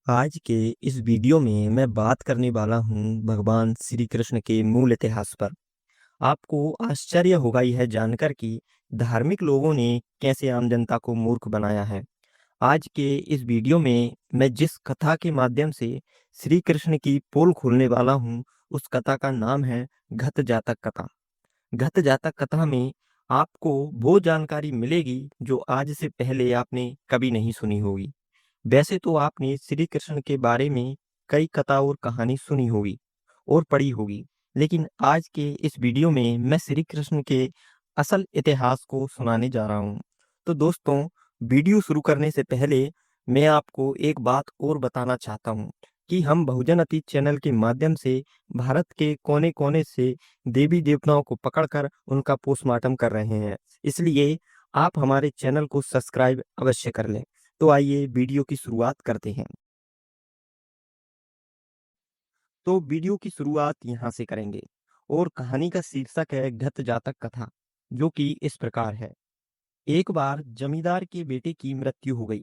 आज के इस वीडियो में मैं बात करने वाला हूँ भगवान श्री कृष्ण के मूल इतिहास पर। आपको आश्चर्य होगा यह जानकर कि धार्मिक लोगों ने कैसे आम जनता को मूर्ख बनाया है। आज के इस वीडियो में मैं जिस कथा के माध्यम से श्री कृष्ण की पोल खोलने वाला हूँ, उस कथा का नाम है घत जातक कथा। घत जातक कथा में आपको वो जानकारी मिलेगी जो आज से पहले आपने कभी नहीं सुनी होगी। वैसे तो आपने श्री कृष्ण के बारे में कई कथा और कहानी सुनी होगी और पढ़ी होगी, लेकिन आज के इस वीडियो में मैं श्री कृष्ण के असल इतिहास को सुनाने जा रहा हूँ। तो दोस्तों, वीडियो शुरू करने से पहले मैं आपको एक बात और बताना चाहता हूँ कि हम बहुजन अतीत चैनल के माध्यम से भारत के कोने कोने से देवी देवताओं को पकड़कर उनका पोस्टमार्टम कर रहे हैं। इसलिए आप हमारे चैनल को सब्सक्राइब अवश्य कर लें। तो आइए वीडियो की शुरुआत करते हैं। तो वीडियो की शुरुआत यहाँ से करेंगे और कहानी का शीर्षक है घत जातक कथा, जो कि इस प्रकार है। एक बार जमींदार के बेटे की मृत्यु हो गई,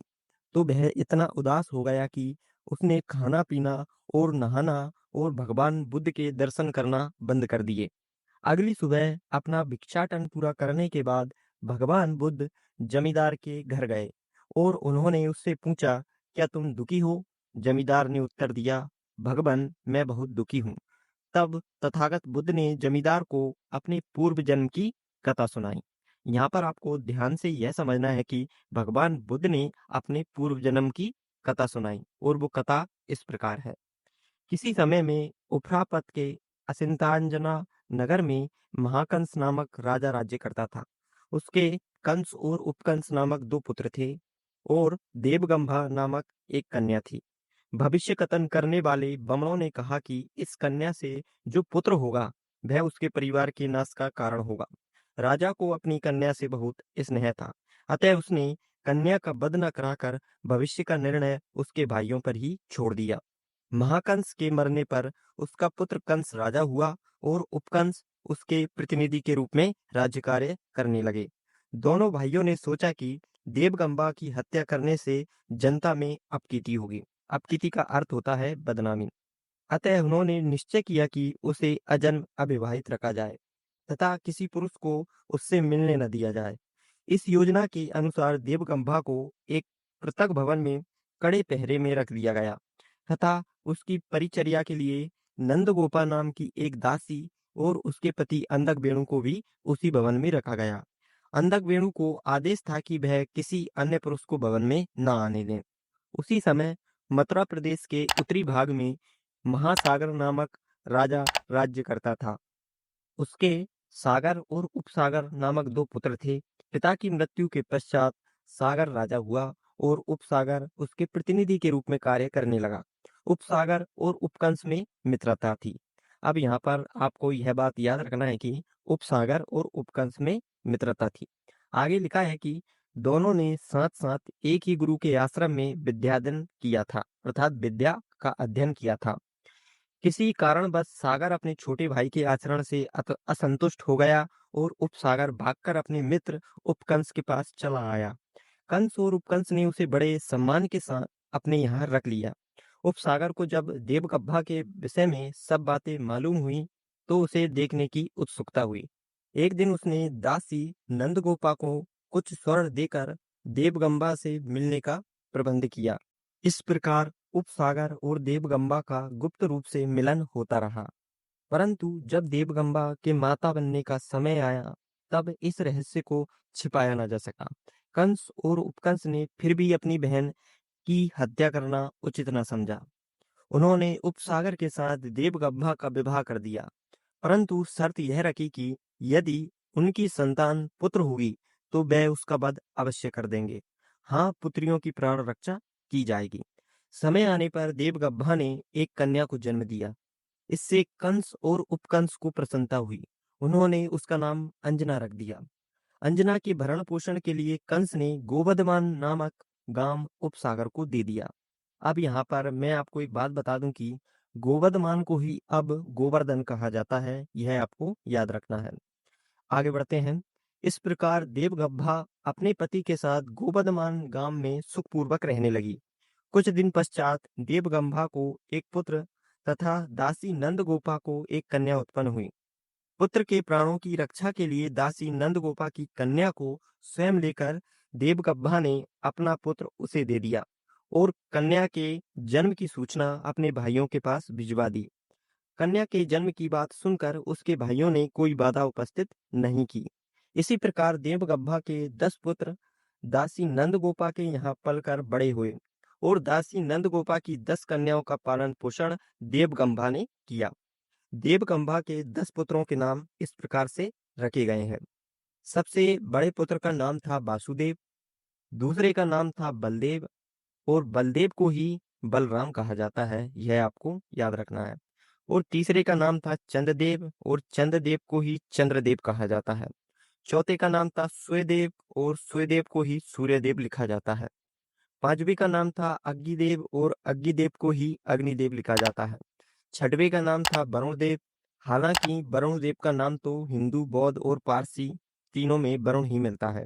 तो वह इतना उदास हो गया कि उसने खाना पीना और नहाना और भगवान बुद्ध के दर्शन करना बंद कर दिए। अगली सुबह अपना भिक्षाटन पूरा करने के बाद भगवान बुद्ध जमींदार के घर गए और उन्होंने उससे पूछा, क्या तुम दुखी हो? जमींदार ने उत्तर दिया, भगवान मैं बहुत दुखी हूँ। तब तथागत बुद्ध ने जमींदार को अपने पूर्व जन्म की कथा सुनाई। यहाँ पर आपको ध्यान से यह समझना है कि भगवान बुद्ध ने अपने पूर्व जन्म की कथा सुनाई और वो कथा इस प्रकार है। किसी समय में उफरापत के असिंतांजना नगर में महाकंस नामक राजा राज्य करता था। उसके कंस और उपकंस नामक दो पुत्र थे और देवगंभा नामक एक कन्या थी। भविष्य कथन करने वाले बमनों ने कहा कि इस कन्या से जो पुत्र होगा वह उसके परिवार के नाश का कारण होगा। राजा को अपनी कन्या से बहुत स्नेह था, अतः उसने कन्या का वध न कराकर भविष्य का निर्णय उसके भाइयों पर ही छोड़ दिया। महाकंस के मरने पर उसका पुत्र कंस राजा हुआ और उपकंस उसके प्रतिनिधि के रूप में राज्य कार्य करने लगे। दोनों भाइयों ने सोचा कि देवगंबा की हत्या करने से जनता में अपकीर्ति होगी। अपकीर्ति का अर्थ होता है बदनामी। अतः उन्होंने निश्चय किया कि उसे अजन्म अविवाहित रखा जाए तथा किसी पुरुष को उससे मिलने न दिया जाए। इस योजना के अनुसार देवगंभा को एक पृथक भवन में कड़े पहरे में रख दिया गया तथा उसकी परिचर्या के लिए नंदगोपा नाम की एक दासी और उसके पति अंधक वेणु को भी उसी भवन में रखा गया। अंधक वेणु को आदेश था कि वह किसी अन्य पुरुष को भवन में न आने दें। उसी समय मथुरा प्रदेश के उत्तरी भाग में महासागर नामक राजा राज्य करता था। उसके सागर और उपसागर नामक दो पुत्र थे। पिता की मृत्यु के पश्चात सागर राजा हुआ और उपसागर उसके प्रतिनिधि के रूप में कार्य करने लगा। उपसागर और उपकंस में मित्रता थी। अब यहाँ पर आपको यह बात याद रखना है कि उपसागर और उपकंस में मित्रता थी। आगे लिखा है कि दोनों ने साथ साथ एक ही गुरु के आश्रम में विद्याध्ययन किया था, अर्थात विद्या का अध्ययन किया था। किसी कारणवश सागर अपने छोटे भाई के आचरण से असंतुष्ट हो गया और उपसागर भागकर अपने मित्र उपकंस के पास चला आया। कंस और उपकंस ने उसे बड़े सम्मान के साथ अपने यहाँ रख लिया। उपसागर को जब देवगब्बा के विषय में सब बातें मालूम हुई तो उसे देखने की उत्सुकता हुई। एक दिन उसने दासी नंदगोपा को कुछ स्वर्ण देकर देवगंबा से मिलने का प्रबंध किया। इस प्रकार उपसागर और देवगंबा का गुप्त रूप से मिलन होता रहा। परंतु जब देवगंबा के माता बनने का समय आया, तब इस रहस्य को छिपाया न जा सका। कंस और उपकंस ने फिर भी अपनी बहन की हत्या करना उचित न समझा। उन्होंने उपसागर के साथ देवगंबा का विवाह कर दिया, परंतु शर्त यह रखी कि यदि उनकी संतान पुत्र होगी तो वह उसका वध अवश्य कर देंगे। हाँ, पुत्रियों की प्राण रक्षा की जाएगी। समय आने पर देवगब्बा ने एक कन्या को जन्म दिया। इससे कंस और उपकंस को प्रसन्नता हुई। उन्होंने उसका नाम अंजना रख दिया। अंजना के भरण पोषण के लिए कंस ने गोवर्धमान नामक गांव उपसागर को दे दिया। अब यहाँ पर मैं आपको एक बात बता दूं कि गोवर्धमान को ही अब गोवर्धन कहा जाता है, यह आपको याद रखना है। आगे बढ़ते हैं। इस प्रकार देवगब्बा अपने पति के साथ गोवर्धमान गांव में सुखपूर्वक रहने लगी। कुछ दिन पश्चात देवगंभा को एक पुत्र तथा दासी नंदगोपा को एक कन्या उत्पन्न हुई। पुत्र के प्राणों की रक्षा के लिए दासी नंदगोपा की कन्या को स्वयं लेकर देवगब्बा ने अपना पुत्र उसे दे दिया और कन्या के जन्म की सूचना अपने भाइयों के पास भिजवा दी। कन्या के जन्म की बात सुनकर उसके भाइयों ने कोई बाधा उपस्थित नहीं की। इसी प्रकार देवगब्बा के 10 पुत्र दासी नंदगोपा के यहाँ पलकर बड़े हुए और दासी नंदगोपा की 10 कन्याओं का पालन पोषण देवगंभा ने किया। देवगंभा के 10 पुत्रों के नाम इस प्रकार से रखे गए हैं। सबसे बड़े पुत्र का नाम था वासुदेव, दूसरे का नाम था बलदेव और बलदेव को ही बलराम कहा जाता है, यह आपको याद रखना है। और तीसरे का नाम था चंद्रदेव और चंद्रदेव को ही चंद्रदेव कहा जाता है। चौथे का नाम था सूर्यदेव और सूर्यदेव को ही सूर्यदेव लिखा जाता है। पांचवे का नाम था अग्निदेव और अग्निदेव को ही अग्निदेव लिखा जाता है। छठवें का नाम था वरुणदेव, हालांकि वरुणदेव का नाम तो हिंदू, बौद्ध और पारसी तीनों में वरुण ही मिलता है।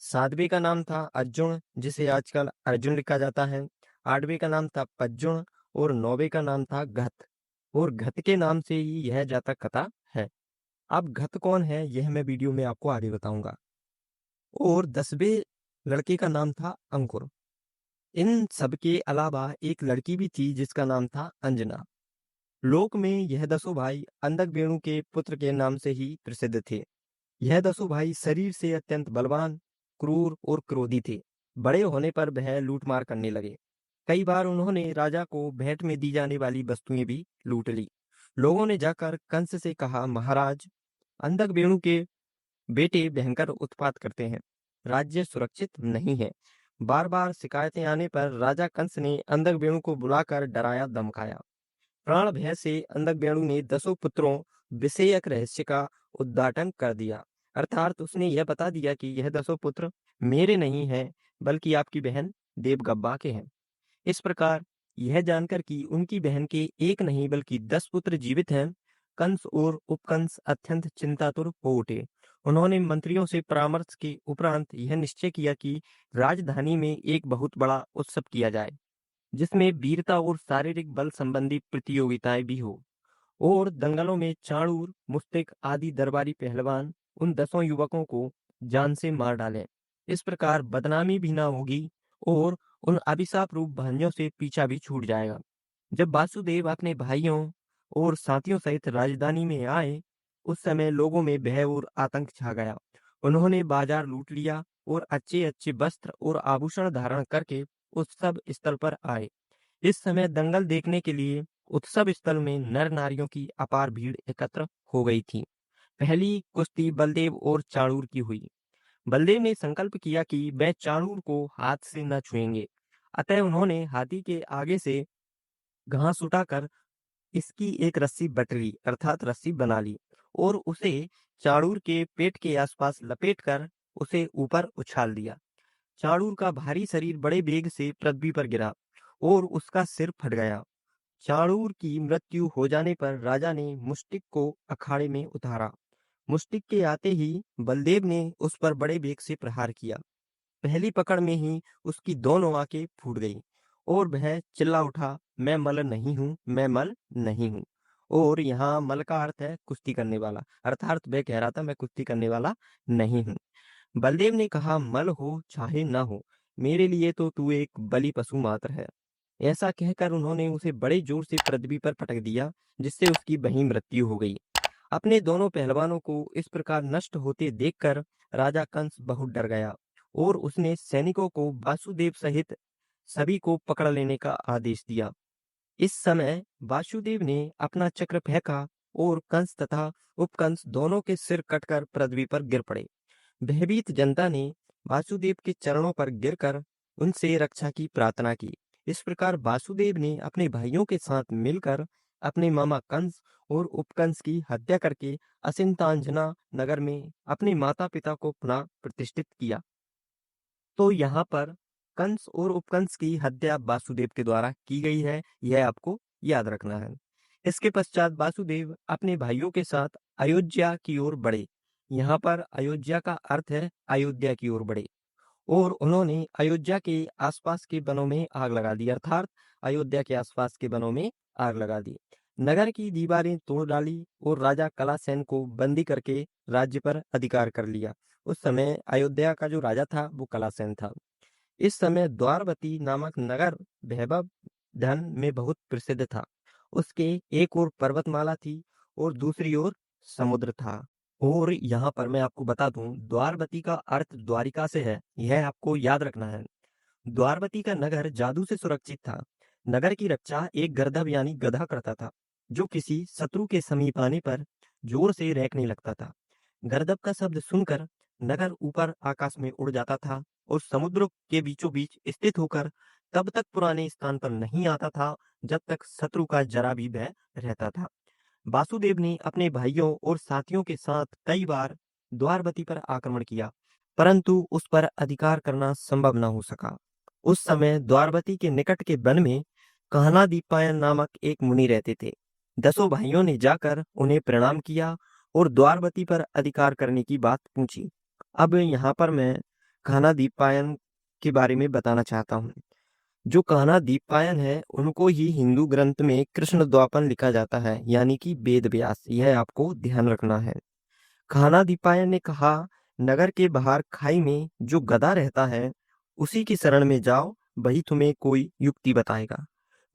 सातवें का नाम था अर्जुन, जिसे आजकल अर्जुन लिखा जाता है। आठवें का नाम था पज्जुन और नौवें का नाम था घत और घत के नाम से ही यह जातक कथा है। अब घत कौन है यह मैं वीडियो में आपको आगे बताऊंगा। और 10वें लड़के का नाम था अंकुर। इन सब के अलावा एक लड़की भी थी जिसका नाम था अंजना। लोक में यह 10 भाई अंधक वेणु के पुत्र के नाम से ही प्रसिद्ध थे। यह 10 भाई शरीर से अत्यंत बलवान, क्रूर और क्रोधी थे। बड़े होने पर वह लूटमार करने लगे। कई बार उन्होंने राजा को भेंट में दी जाने वाली वस्तुएं भी लूट ली। लोगों ने जाकर कंस से कहा, महाराज, अंधक वेणु के बेटे भयंकर उत्पात करते हैं, राज्य सुरक्षित नहीं है। बार बार शिकायतें आने पर राजा कंस ने अंधक वेणु को बुलाकर डराया धमकाया। प्राण भय से अंधक वेणु ने 10 पुत्रों विषयक रहस्य का उद्घाटन कर दिया। अर्थात उसने यह बता दिया कि यह 10 पुत्र मेरे नहीं हैं, बल्कि आपकी बहन देवगब्बा के हैं। इस प्रकार यह जानकर कि उनकी बहन के एक नहीं बल्कि 10 पुत्र जीवित हैं, कंस और उपकंस अत्यंत चिंतातुर हो उठे। उन्होंने मंत्रियों से परामर्श के उपरांत यह निश्चय किया कि राजधानी में एक बहुत बड़ा उत्सव किया जाए, जिसमें वीरता और शारीरिक बल संबंधी प्रतियोगिताएं भी हो और दंगलों में चाणूर, मुश्तिक आदि दरबारी पहलवान उन 10 युवकों को जान से मार डालें। इस प्रकार बदनामी भी ना होगी और उन अभिशाप रूप भाइयों से पीछा भी छूट जाएगा। जब वासुदेव अपने भाइयों और साथियों सहित राजधानी में आए, उस समय लोगों में भय और आतंक छा गया। उन्होंने बाजार लूट लिया और अच्छे अच्छे वस्त्र और आभूषण धारण करके उत्सव स्थल पर आए। इस समय दंगल देखने के लिए उत्सव स्थल में नर नारियों की अपार भीड़ एकत्र हो गई थी। पहली कुश्ती बलदेव और चाणूर की हुई। बलदेव ने संकल्प किया कि वह चाणूर को हाथ से न छुएंगे। अतः उन्होंने हाथी के आगे से घास उठाकर इसकी एक रस्सी बटरी अर्थात रस्सी बना ली और उसे चाणूर के पेट के आसपास लपेटकर उसे ऊपर उछाल दिया। चाणूर का भारी शरीर बड़े वेग से पृथ्वी पर गिरा और उसका सिर फट गया। चाणूर की मृत्यु हो जाने पर राजा ने मुष्टिक को अखाड़े में उतारा। मुष्टिक के आते ही बलदेव ने उस पर बड़े वेग से प्रहार किया। पहली पकड़ में ही उसकी दोनों आंखें फूट गईं और वह चिल्ला उठा, मैं मल नहीं हूं, मैं मल नहीं हूं। और यहाँ मल का अर्थ है कुश्ती करने वाला, अर्थात वह कह रहा था मैं कुश्ती करने वाला नहीं हूं। बलदेव ने कहा, मल हो चाहे न हो, मेरे लिए तो तू एक बलि पशु मात्र है। ऐसा कहकर उन्होंने उसे बड़े जोर से पृथ्वी पर पटक दिया, जिससे उसकी वहीं मृत्यु हो गई। अपने दोनों पहलवानों को इस प्रकार नष्ट होते देखकर राजा कंस बहुत डर गया और उसने सैनिकों को वासुदेव सहित सभी को पकड़ लेने का आदेश दिया। इस समय वासुदेव ने अपना चक्र फेंका और कंस तथा उपकंस दोनों के सिर कटकर पृथ्वी पर गिर पड़े। भयभीत जनता ने वासुदेव के चरणों पर गिरकर उनसे रक्षा की प्रार्थना की। इस प्रकार वासुदेव ने अपने भाइयों के साथ मिलकर अपने मामा कंस और उपकंस की हत्या करके असिंतांजना नगर में अपने माता पिता को पुनः प्रतिष्ठित किया। तो यहाँ पर कंस और उपकंस की हत्या वासुदेव के द्वारा की गई है, यह आपको याद रखना है। इसके पश्चात वासुदेव अपने भाइयों के साथ अयोध्या की ओर बढ़े। यहाँ पर अयोध्या का अर्थ है अयोध्या की ओर बढ़े और उन्होंने अयोध्या के आसपास के वनों में आग लगा दी, अर्थात अयोध्या के आसपास के वनों में आग लगा दी। नगर की दीवारें तोड़ डाली और राजा कलासेन को बंदी करके राज्य पर अधिकार कर लिया। उस समय अयोध्या का जो राजा था वो कलासेन था। इस समय द्वारवती नामक नगर वैभव धन में बहुत प्रसिद्ध था। उसके एक ओर पर्वतमाला थी और दूसरी ओर समुद्र था। और यहाँ पर मैं आपको बता दूं, द्वारवती का अर्थ द्वारिका से है, यह आपको याद रखना है। द्वारवती का नगर जादू से सुरक्षित था। नगर की रक्षा एक गर्दभ यानी गधा करता था, जो किसी शत्रु के समीप आने पर जोर से रेंकने लगता था। गर्दभ का शब्द सुनकर नगर ऊपर आकाश में उड़ जाता था और समुद्र के बीचों बीच स्थित होकर तब तक पुराने स्थान पर नहीं आता था जब तक शत्रु का जरा भी भय रहता था। वासुदेव ने अपने भाइयों और साथियों के साथ कई बार द्वारवती पर आक्रमण किया, परंतु उस पर अधिकार करना संभव न हो सका। उस समय द्वारवती के निकट के वन में कहनादीपायन नामक एक मुनि रहते थे। 10 भाइयों ने जाकर उन्हें प्रणाम किया और द्वारवती पर अधिकार करने की बात पूछी। अब यहाँ पर मैं कहनादीपायन के बारे में बताना चाहता हूँ। जो कहनादीपायन है उनको ही हिंदू ग्रंथ में कृष्ण द्वापन लिखा जाता है, यानी कि वेद व्यास। यह आपको ध्यान रखना है। कहनादीपायन ने कहा, नगर के बाहर खाई में जो गधा रहता है उसी की शरण में जाओ, वही तुम्हें कोई युक्ति बताएगा।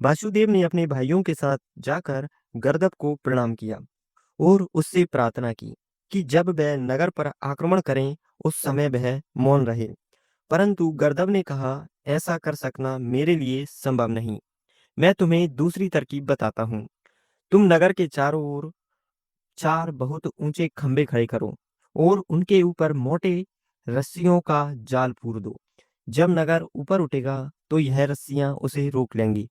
वासुदेव ने अपने भाइयों के साथ जाकर गर्दभ को प्रणाम किया और उससे प्रार्थना की कि जब वह नगर पर आक्रमण करें उस समय वह मौन रहे। परंतु गर्दभ ने कहा, ऐसा कर सकना मेरे लिए संभव नहीं। मैं तुम्हें दूसरी तरकीब बताता हूँ। तुम नगर के चारों ओर 4 बहुत ऊंचे खंभे खड़े करो और उनके ऊपर मोटे रस्सियों का जाल पूर दो। जब नगर ऊपर उठेगा तो यह रस्सियां उसे रोक लेंगी।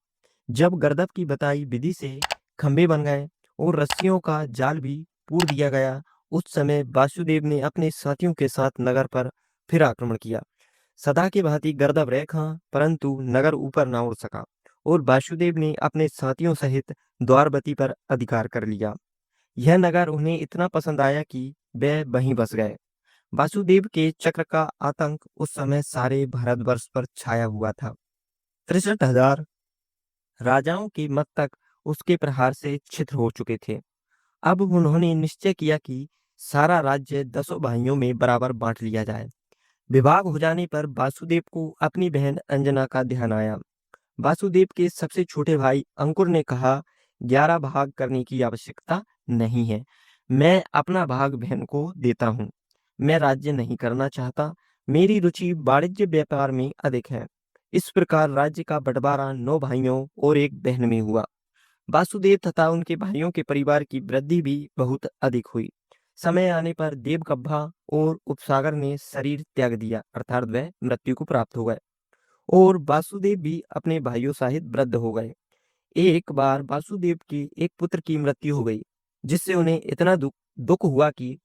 जब गर्दभ की बताई विधि से खंभे बन गए और रस्सियों का जाल भी पूर दिया गया, उस समय वासुदेव ने अपने साथियों के साथ नगर पर फिर आक्रमण किया। सदा की भांति गर्दभ रेखा, परंतु नगर ऊपर ना उड़ सका और वासुदेव ने अपने साथियों सहित द्वारवती पर अधिकार कर लिया। यह नगर उन्हें इतना पसंद आया कि वे वहीं बस गए। वासुदेव के चक्र का आतंक उस समय सारे भारतवर्ष पर छाया हुआ था। 63,000 राजाओं के मस्तक उसके प्रहार से छिद्र हो चुके थे। अब उन्होंने निश्चय किया कि सारा राज्य 10 भाइयों में बराबर बांट लिया जाए। विभाग हो जाने पर वासुदेव को अपनी बहन अंजना का ध्यान आया। वासुदेव के सबसे छोटे भाई अंकुर ने कहा, 11 भाग करने की आवश्यकता नहीं है। मैं अपना भाग बहन को देता हूँ। मैं राज्य नहीं करना चाहता। मेरी रुचि वाणिज्य व्यापार में अधिक है। इस प्रकार राज्य का बंटवारा 9 भाइयों और एक बहन में हुआ। वासुदेव तथा उनके भाइयों के परिवार की वृद्धि भी बहुत अधिक हुई। समय आने पर देवकब्बा और उपसागर ने शरीर त्याग दिया, अर्थात वह मृत्यु को प्राप्त हो गए और वासुदेव भी अपने भाइयों सहित वृद्ध हो गए। एक बार वासुदेव की एक पुत्र की मृत्यु हो गई, जिससे उन्हें इतना दुख हुआ कि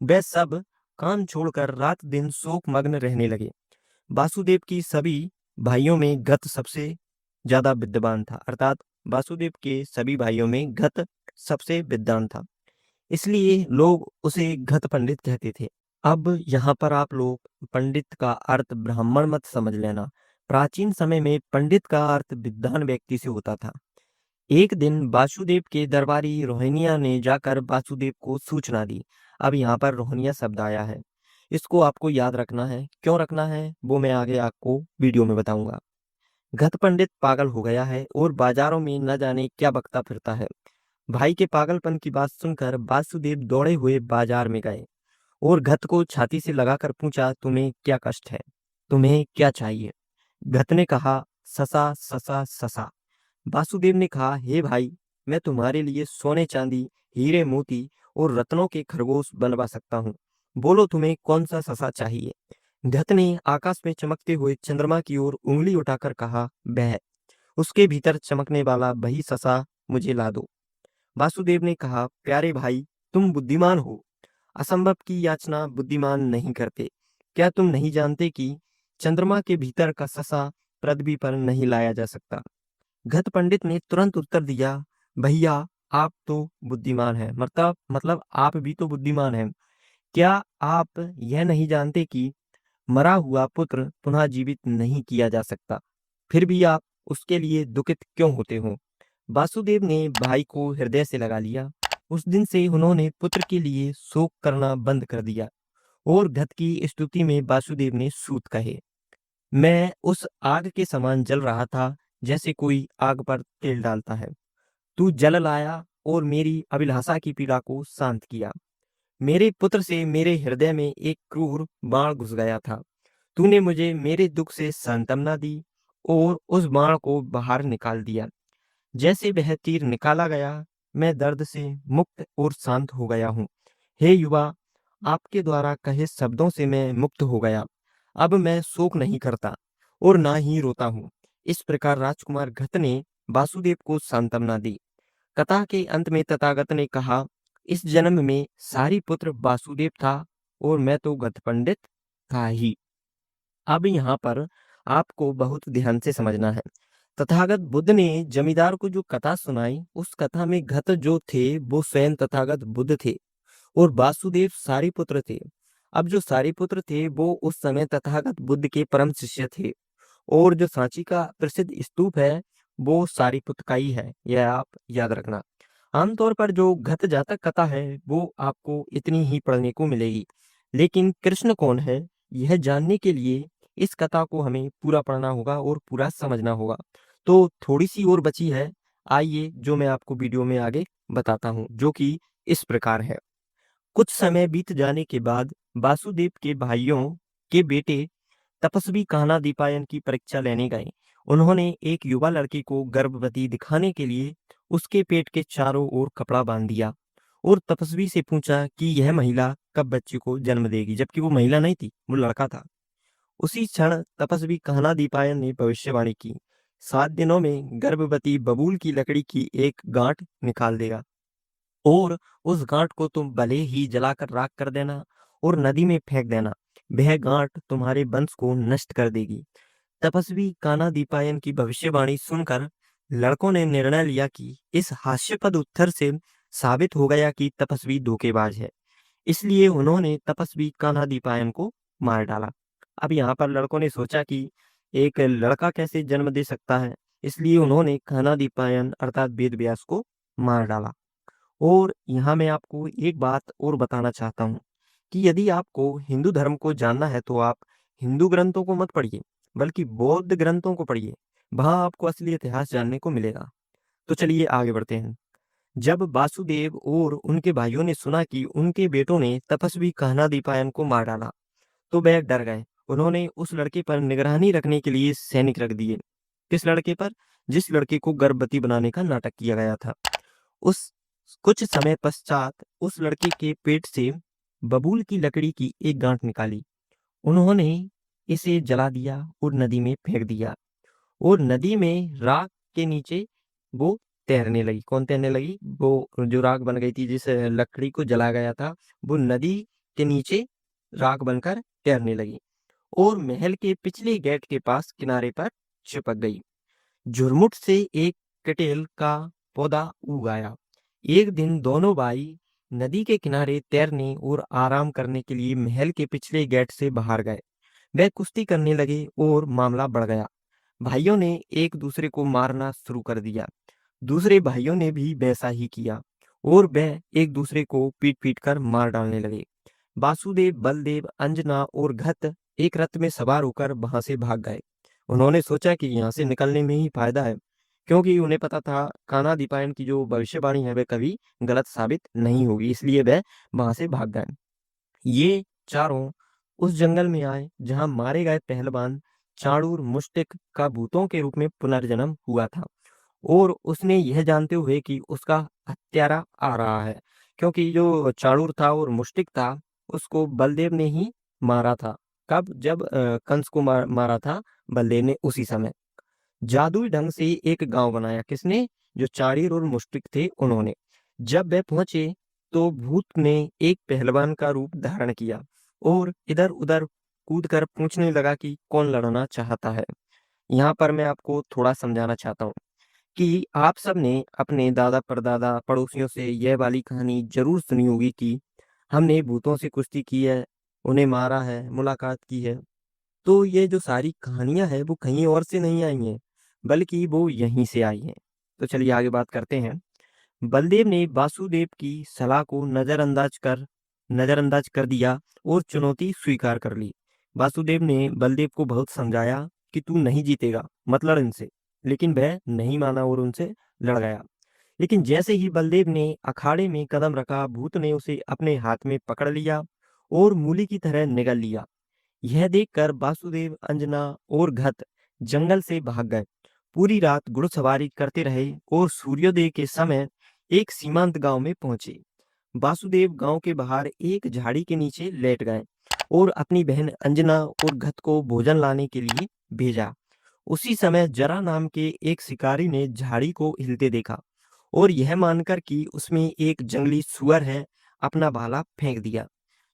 वे सब काम छोड़कर रात दिन शोक मग्न रहने लगे। वासुदेव की सभी भाइयों में गत सबसे ज्यादा विद्वान था, अर्थात वासुदेव के सभी भाइयों में गत सबसे विद्वान था, इसलिए लोग उसे गत पंडित कहते थे। अब यहाँ पर आप लोग पंडित का अर्थ ब्राह्मण मत समझ लेना। प्राचीन समय में पंडित का अर्थ विद्वान व्यक्ति से होता था। एक दिन वासुदेव के दरबारी रोहिणिया ने जाकर वासुदेव को सूचना दी। अब यहाँ पर रोहिणिया शब्द आया है, इसको आपको याद रखना है। क्यों रखना है वो मैं आगे आपको वीडियो में बताऊंगा। गत पंडित पागल हो गया है और बाजारों में न जाने क्या बकता फिरता है। भाई के पागलपन की बात सुनकर वासुदेव दौड़े हुए बाजार में गए और घत को छाती से लगाकर पूछा, तुम्हें क्या कष्ट है, तुम्हें क्या चाहिए? घत ने कहा, ससा ससा ससा। वासुदेव ने कहा, हे भाई, मैं तुम्हारे लिए सोने चांदी, हीरे मोती और रत्नों के खरगोश बनवा सकता हूँ। बोलो तुम्हें कौन सा ससा चाहिए? घत ने आकाश में चमकते हुए चंद्रमा की ओर उंगली उठाकर कहा, वह, उसके भीतर चमकने वाला वही ससा मुझे ला दो। वासुदेव ने कहा, प्यारे भाई, तुम बुद्धिमान हो। असंभव की याचना बुद्धिमान नहीं करते। क्या तुम नहीं जानते कि चंद्रमा के भीतर का ससा पृथ्वी पर नहीं लाया जा सकता? घत पंडित ने तुरंत उत्तर दिया, भैया, आप तो बुद्धिमान हैं, मतलब आप भी तो बुद्धिमान हैं। क्या आप यह नहीं जानते कि मरा हुआ पुत्र पुनः जीवित नहीं किया जा सकता, फिर भी आप उसके लिए दुखित क्यों होते हो? वासुदेव ने भाई को हृदय से लगा लिया। उस दिन से उन्होंने पुत्र के लिए शोक करना बंद कर दिया और घत की स्तुति में वासुदेव ने सूत कहे। मैं उस आग के समान जल रहा था, जैसे कोई आग पर तेल डालता है। तू जल लाया और मेरी अभिलाषा की पीड़ा को शांत किया। मेरे पुत्र से मेरे हृदय में एक क्रूर बाण घुस गया था। तूने मुझे मेरे दुख से सांत्वना दी और उस बाण को बाहर निकाल दिया। जैसे वह तीर निकाला गया, मैं दर्द से मुक्त और शांत हो गया हूँ। हे युवा, आपके द्वारा कहे शब्दों से मैं मुक्त हो गया। अब मैं शोक नहीं करता और ना ही रोता हूँ। इस प्रकार राजकुमार घत ने वासुदेव को सांत्वना दी। कथा के अंत में तथागत ने कहा, इस जन्म में सारी पुत्र वासुदेव था और मैं तो घत पंडित था ही। अब यहाँ पर आपको बहुत ध्यान से समझना है। तथागत बुद्ध ने जमींदार को जो कथा सुनाई, उस कथा में घत जो थे वो स्वयं तथागत बुद्ध थे और वासुदेव सारिपुत्र थे। अब जो सारिपुत्र थे वो उस समय तथागत बुद्ध के परम शिष्य थे और जो सांची का प्रसिद्ध स्तूप है वो सारिपुत्र का ही है, यह आप याद रखना। आमतौर पर जो घत जातक कथा है वो आपको इतनी ही पढ़ने को मिलेगी, लेकिन कृष्ण कौन है यह जानने के लिए इस कथा को हमें पूरा पढ़ना होगा और पूरा समझना होगा। तो थोड़ी सी और बची है, आइए जो मैं आपको वीडियो में आगे बताता हूँ, जो कि इस प्रकार है। कुछ समय बीत जाने के बाद वासुदेव के भाइयों के बेटे तपस्वी कान्हा दीपायन की परीक्षा लेने गए। उन्होंने एक युवा लड़की को गर्भवती दिखाने के लिए उसके पेट के चारों ओर कपड़ा बांध दिया और तपस्वी से पूछा कि यह महिला कब बच्चे को जन्म देगी, जबकि वो महिला नहीं थी, वो लड़का था। उसी क्षण तपस्वी कान्हा दीपायन ने भविष्यवाणी की, 7 दिनों में गर्भवती बबूल की लकड़ी की एक गांठ निकाल देगा और उस गांठ को तुम भले ही जलाकर राख कर देना और नदी में फेंक देना, वह गांठ तुम्हारे वंश को नष्ट कर देगी। तपस्वी कान्हा दीपायन की भविष्यवाणी सुनकर लड़कों ने निर्णय लिया कि इस हास्यास्पद उत्तर से साबित हो गया कि तपस्वी धोखेबाज है, इसलिए उन्होंने तपस्वी कान्हा दीपायन को मार डाला। अब यहाँ पर लड़कों ने सोचा कि एक लड़का कैसे जन्म दे सकता है, इसलिए उन्होंने कान्हा दीपायन अर्थात वेद व्यास को मार डाला। और यहाँ मैं आपको एक बात और बताना चाहता हूँ कि यदि आपको हिंदू धर्म को जानना है तो आप हिंदू ग्रंथों को मत पढ़िए, बल्कि बौद्ध ग्रंथों को पढ़िए। वहां आपको असली इतिहास जानने को मिलेगा। तो चलिए आगे बढ़ते हैं। जब वासुदेव और उनके भाइयों ने सुना कि उनके बेटों ने तपस्वी कान्हा दीपायन को मार डाला, तो वह डर गए। उन्होंने उस लड़के पर निगरानी रखने के लिए सैनिक रख दिए। किस लड़के पर? जिस लड़के को गर्भवती बनाने का नाटक किया गया था। उस कुछ समय पश्चात उस लड़के के पेट से बबूल की लकड़ी की एक गांठ निकाली। उन्होंने इसे जला दिया और नदी में फेंक दिया और नदी में राख के नीचे वो तैरने लगी। कौन तैरने लगी? वो जो राख बन गई थी, जिस लकड़ी को जलाया गया था, वो नदी के नीचे राख बनकर तैरने लगी और महल के पिछले गेट के पास किनारे पर चिपक गई। झुरमुट से एक कटेल का पौधा उग आया। एक दिन दोनों भाई नदी के किनारे तैरने और आराम करने के लिए महल के पिछले गेट से बाहर गए। वे कुश्ती करने लगे और मामला बढ़ गया। भाइयों ने एक दूसरे को मारना शुरू कर दिया। दूसरे भाइयों ने भी वैसा ही किया और वे एक दूसरे को पीट पीट कर मार डालने लगे। वासुदेव, बलदेव, अंजना और घत एक रथ में सवार होकर वहां से भाग गए। उन्होंने सोचा कि यहाँ से निकलने में ही फायदा है, क्योंकि उन्हें पता था कान्हा दीपायन की जो भविष्यवाणी है वह कभी गलत साबित नहीं होगी, इसलिए वह वहां से भाग गए। ये चारों उस जंगल में आए जहां मारे गए पहलवान चाणूर मुष्टिक का भूतों के रूप में पुनर्जन्म हुआ था और उसने यह जानते हुए कि उसका हत्यारा आ रहा है, क्योंकि जो चाणूर था और मुष्टिक था उसको बलदेव ने ही मारा था। कब? जब कंस को मारा था बलदेव ने, उसी समय जादुई ढंग से एक गांव बनाया। किसने? जो चाणूर और मुष्टिक थे उन्होंने। जब वह पहुंचे तो भूत ने एक पहलवान का रूप धारण किया और इधर उधर कूदकर पूछने लगा कि कौन लड़ना चाहता है। यहाँ पर मैं आपको थोड़ा समझाना चाहता हूँ कि आप सब ने अपने दादा परदादा पड़ोसियों से यह वाली कहानी जरूर सुनी होगी कि हमने भूतों से कुश्ती की है, उन्हें मारा है, मुलाकात की है। तो ये जो सारी कहानियां हैं वो कहीं और से नहीं आई हैं, बल्कि वो यहीं से आई हैं। तो चलिए आगे बात करते हैं। बलदेव ने वासुदेव की सलाह को नजरअंदाज कर दिया और चुनौती स्वीकार कर ली। वासुदेव ने बलदेव को बहुत समझाया कि तू नहीं जीतेगा, मत लड़ इनसे। लेकिन वह नहीं माना और उनसे लड़ गया। लेकिन जैसे ही बलदेव ने अखाड़े में कदम रखा, भूत ने उसे अपने हाथ में पकड़ लिया और मूली की तरह निगल लिया। यह देखकर वासुदेव, अंजना और घत जंगल से भाग गए। पूरी रात घुड़सवारी करते रहे और सूर्योदय के समय एक सीमांत गांव में पहुंचे। वासुदेव गांव के बाहर एक झाड़ी के नीचे लेट गए और अपनी बहन अंजना और घत को भोजन लाने के लिए भेजा। उसी समय जरा नाम के एक शिकारी ने झाड़ी को हिलते देखा और यह मानकर कि उसमें एक जंगली सुअर है, अपना भाला फेंक दिया,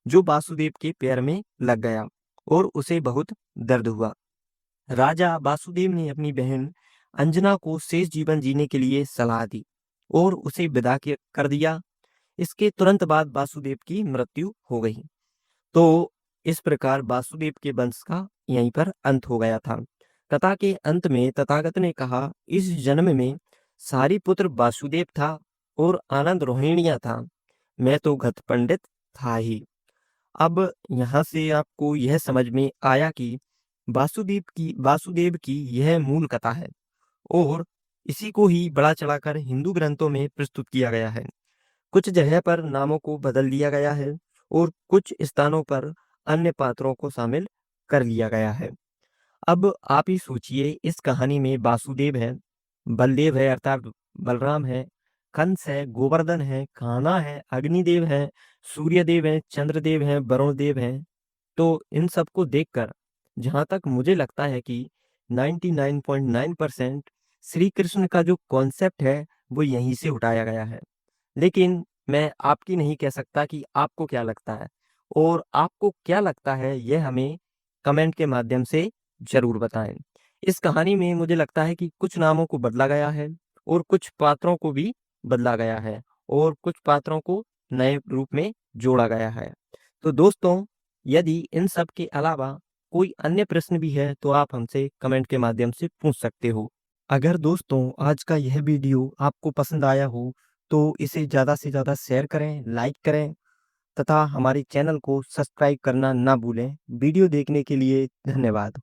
जो वासुदेव के पैर में लग गया और उसे बहुत दर्द हुआ। राजा वासुदेव ने अपनी बहन अंजना को शेष जीवन जीने के लिए सलाह दी और उसे कर दिया। इसके तुरंत बाद वासुदेव की मृत्यु हो गई। तो इस प्रकार वासुदेव के वंश का यहीं पर अंत हो गया था। कथा के अंत में तथागत ने कहा, इस जन्म में सारी पुत्र वासुदेव था और आनंद रोहिणिया था। मैं तो घत पंडित था ही। अब यहाँ से आपको यह समझ में आया कि वासुदेव की यह मूल कथा है और इसी को ही बढ़ा चढ़ाकर हिंदू ग्रंथों में प्रस्तुत किया गया है। कुछ जगह पर नामों को बदल दिया गया है और कुछ स्थानों पर अन्य पात्रों को शामिल कर लिया गया है। अब आप ही सोचिए, इस कहानी में वासुदेव है, बलदेव है अर्थात बलराम है, कंस है, गोवर्धन है, कान्हा है, अग्निदेव है, सूर्यदेव है, चंद्रदेव है, वरुण देव है। तो इन सबको देखकर जहाँ तक मुझे लगता है कि 99.9% श्री कृष्ण का जो कॉन्सेप्ट है वो यहीं से उठाया गया है। लेकिन मैं आपकी नहीं कह सकता कि आपको क्या लगता है, और आपको क्या लगता है यह हमें कमेंट के माध्यम से जरूर बताएं। इस कहानी में मुझे लगता है कि कुछ नामों को बदला गया है और कुछ पात्रों को भी बदला गया है और कुछ पात्रों को नए रूप में जोड़ा गया है। तो दोस्तों, यदि इन सब के अलावा कोई अन्य प्रश्न भी है तो आप हमसे कमेंट के माध्यम से पूछ सकते हो। अगर दोस्तों आज का यह वीडियो आपको पसंद आया हो तो इसे ज़्यादा से ज़्यादा शेयर करें, लाइक करें तथा हमारे चैनल को सब्सक्राइब करना ना भूलें। वीडियो देखने के लिए धन्यवाद।